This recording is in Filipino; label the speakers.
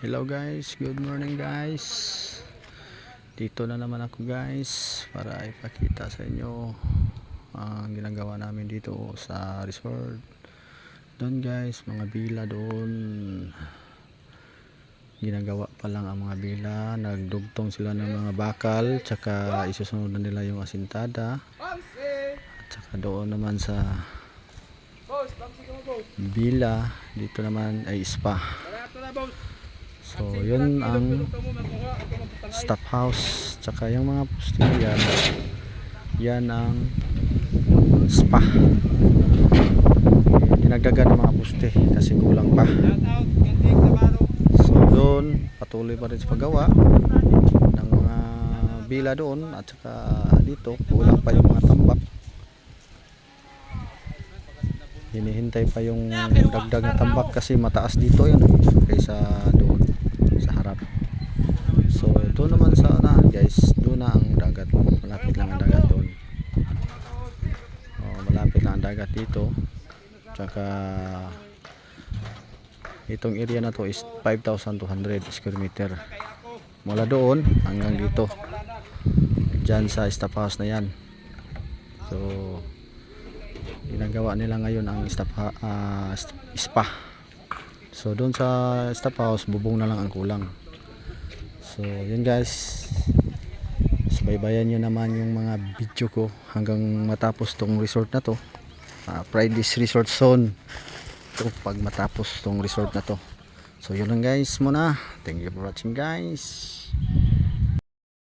Speaker 1: Hello guys, good morning guys. Dito na naman ako guys para ipakita sa inyo ang ginagawa namin dito sa resort. Doon guys, mga bila doon. Ginagawa pa lang ang mga bila, nagdugtong sila ng mga bakal, tsaka isusunod na nila yung asintada. At tsaka doon naman sa bila, dito naman ay spa. So yun ang staff house, tsaka yung mga poste yan, yan ang spa. Dinagdagan ng mga poste kasi kulang pa. So doon patuloy pa rin sa paggawa ng mga bila doon, at saka dito kulang pa yung mga tambak. Hinihintay pa yung dagdag na tambak kasi mataas dito yun kaysa doon sa harap. So doon naman sa unahan guys, doon na ang dagat, malapit lang ang dagat doon. Malapit lang ang dagat dito. Tsaka itong area na to is 5,200 square meter mula doon hanggang dito, dyan sa staff house na yan. So ginagawa nila ngayon ang spa. So doon sa staff house, bubong na lang ang kulang. So yun guys, subaybayan nyo naman yung mga video ko hanggang matapos tong resort na to. Prides Resort Zone ito pag matapos tong resort na to. So yun lang guys muna. Thank you for watching guys.